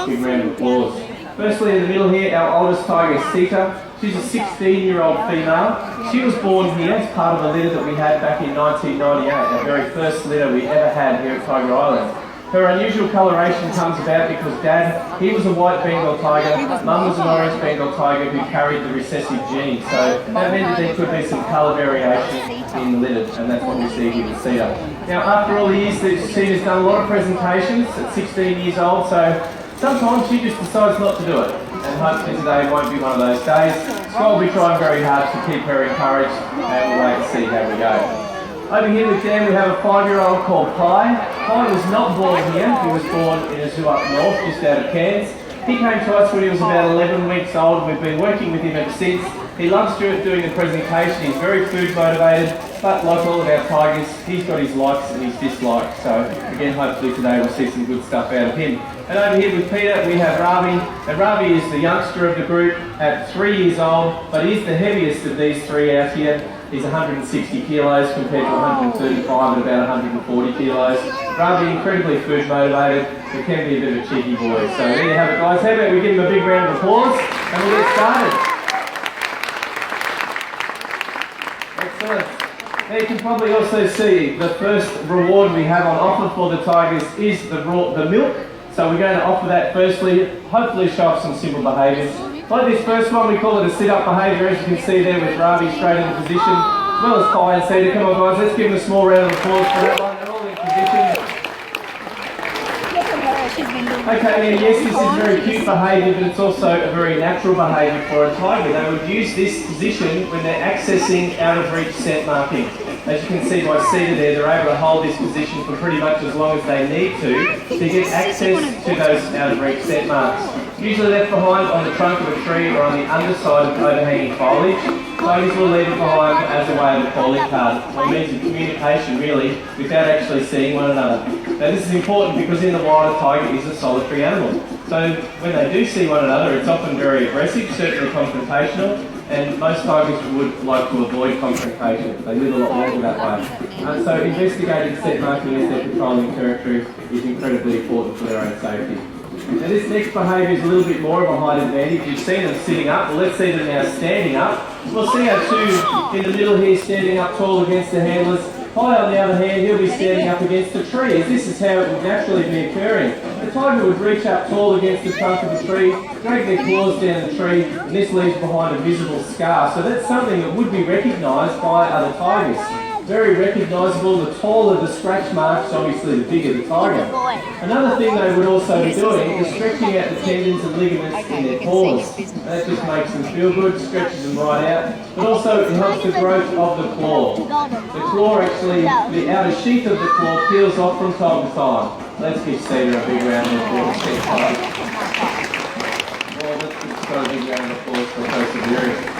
big round of applause. Firstly, in the middle here, our oldest tiger, Sita. She's a 16-year-old female. She was born here as part of a litter that we had back in 1998, the very first litter we ever had here at Tiger Island. Her unusual coloration comes about because Dad, he was a white Bengal tiger, Mum was an orange Bengal tiger who carried the recessive gene. So that meant that there could be some colour variation in the litter, and that's what we see here with Sita. Now, after all the years that Sita's done a lot of presentations at 16 years old, so sometimes she just decides not to do it. And hopefully today won't be one of those days. Scott will be trying very hard to keep her encouraged, and we'll wait and see how we go. Over here with Dan we have a 5-year-old called Pi. Pi was not born here, he was born in a zoo up north, just out of Cairns. He came to us when he was about 11 weeks old. We've been working with him ever since. He loves doing the presentation, he's very food motivated, but like all of our tigers, he's got his likes and his dislikes. So again, hopefully today we'll see some good stuff out of him. And over here with Peter, we have Ravi. And Ravi is the youngster of the group at 3 years old, but he's the heaviest of these three out here. He's 160 kilos compared to 135 and about 140 kilos. Ravi, incredibly food motivated, but can be a bit of a cheeky boy. So there you have it, guys. How about we give him a big round of applause and we'll get started. Excellent. Now you can probably also see the first reward we have on offer for the tigers is the milk. So we're going to offer that firstly, hopefully show off some simple behaviours. Like this first one, we call it a sit-up behaviour, as you can see there with Ravi straight in position, as well as Pi and Sita. Come on guys, let's give them a small round of applause for that one. They're all in position. Okay, now yes, this is very cute behaviour, but it's also a very natural behaviour for a tiger. They would use this position when they're accessing out of reach scent marking. As you can see by Sita there, they're able to hold this position for pretty much as long as they need to get access to those out of reach scent marks. Usually left behind on the trunk of a tree or on the underside of overhanging foliage. Tigers will leave it behind as a way of a calling card, or means of communication really, without actually seeing one another. Now this is important because in the wild a tiger is a solitary animal. So when they do see one another, it's often very aggressive, certainly confrontational, and most tigers would like to avoid confrontation. They live a lot longer that way. So investigating scent marking as they're patrolling territory is incredibly important for their own safety. Now this next behaviour is a little bit more of a height advantage. You've seen them sitting up, well let's see them now standing up. We'll see our two in the middle here standing up tall against the handlers. Pi on the other hand, he'll be standing up against a tree, as this is how it would naturally be occurring. The tiger would reach up tall against the trunk of the tree, drag their claws down the tree, and this leaves behind a visible scar. So that's something that would be recognised by other tigers. Very recognisable. The taller the scratch marks, obviously the bigger the tiger. Another thing they would also be doing is stretching out the tendons and ligaments in their paws. That just makes them feel good, stretches them right out, but also it helps the growth of the claw. The claw actually, the outer sheath of the claw peels off from time to time. Let's give Sita a big round of applause. Well, let's just got a big round of applause for persevering.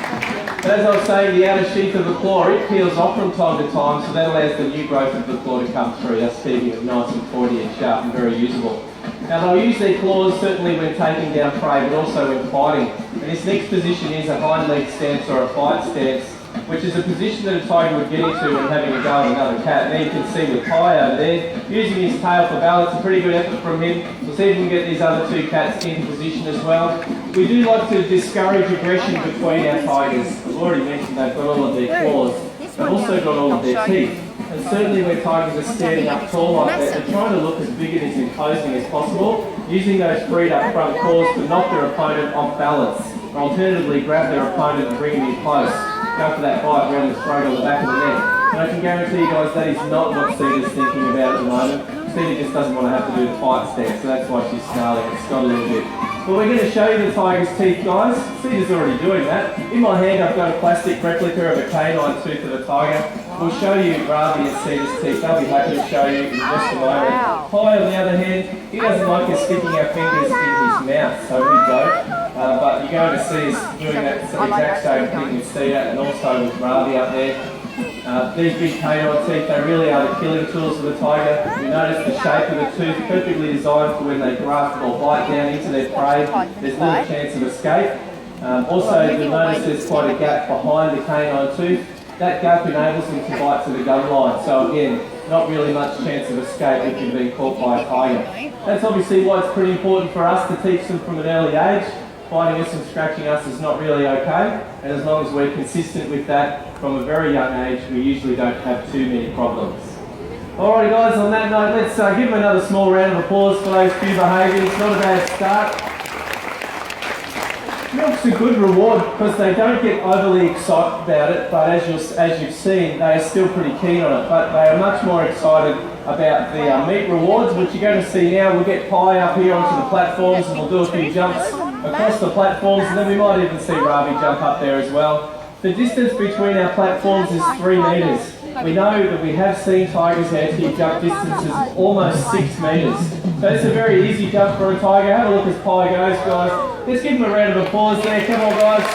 But as I was saying, the outer sheath of the claw, it peels off from time to time, so that allows the new growth of the claw to come through, thus keeping it nice and pointy and sharp and very usable. Now they'll use their claws certainly when taking down prey, but also when fighting. And this next position is a hind leg stance or a fight stance, which is a position that a tiger would get into when having a go at another cat. There you can see with Pi over there, using his tail for balance, a pretty good effort from him. We'll see if we can get these other two cats into position as well. We do like to discourage aggression between our tigers. I've already mentioned they've got all of their claws. They've also got all of their teeth. And certainly when tigers are standing up tall like that, they're trying to look as big and as imposing as possible, using those freed up front claws to knock their opponent off balance, or alternatively grab their opponent and bring him in close. Go for that bite around the throat or the back of the neck. And I can guarantee you guys that is not what Sita's thinking about at the moment. Sita just doesn't want to have to do the fight stance, so that's why she's snarling. It's got a little bit. But we're going to show you the tiger's teeth, guys. Sita's already doing that. In my hand I've got a plastic replica of a canine tooth of a tiger. We'll show you Ravi and Sita's teeth. They'll be happy to show you in just a moment. Pi, on the other hand, he doesn't like us sticking our fingers in his mouth, so we don't. But you're going to see us doing that exact same thing with Sita and also with Ravi up there. These big canine teeth, they really are the killing tools of the tiger. You notice the shape of the tooth, perfectly designed for when they grasp or bite down into their prey. There's little chance of escape. Also, you'll notice there's quite a gap behind the canine tooth. That gap enables them to bite to the gum line. So again, not really much chance of escape if you've been caught by a tiger. That's obviously why it's pretty important for us to teach them from an early age. Biting us and scratching us is not really okay, and as long as we're consistent with that from a very young age, we usually don't have too many problems. Alrighty guys, on that note, let's give them another small round of applause for those few behaviours. Not a bad start. Milk's a good reward because they don't get overly excited about it, but as you've seen, they are still pretty keen on it, but they are much more excited about the meat rewards, which you're going to see now. We'll get Pi up here onto the platforms and we'll do a few jumps across the platforms, and then we might even see Ravi jump up there as well. The distance between our platforms is 3 metres. We know that we have seen tigers actually jump distances of almost 6 metres. So it's a very easy jump for a tiger. Have a look as Pi goes, guys. Let's give him a round of applause there. Come on, guys.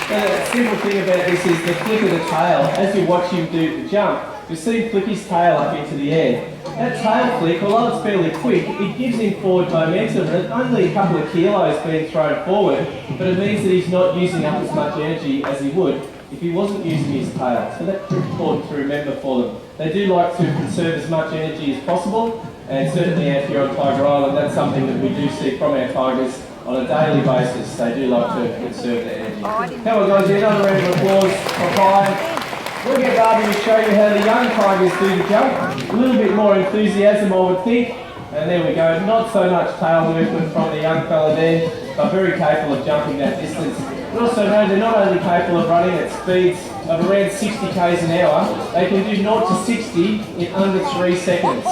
The simple thing about this is the flick of the tail. As you watch him do the jump, you see flick his tail up into the air. That tail flick, although it's fairly quick, it gives him forward momentum, and it's only a couple of kilos being thrown forward, but it means that he's not using up as much energy as he would if he wasn't using his tail. So that's important to remember for them. They do like to conserve as much energy as possible, and certainly out here on Tiger Island, that's something that we do see from our tigers on a daily basis. They do like to conserve their energy. Come on guys, another round of applause for Pi. We'll get Ravi to show you how the young tigers do the jump. A little bit more enthusiasm, I would think. And there we go. Not so much tail movement from the young fella there, but very capable of jumping that distance. We also know they're not only capable of running at speeds of around 60 k's an hour, they can do 0 to 60 in under 3 seconds.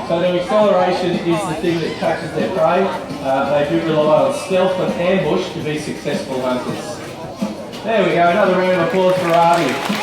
So their acceleration is the thing that catches their prey. They do rely on stealth and ambush to be successful hunters. There we go. Another round of applause for Ravi.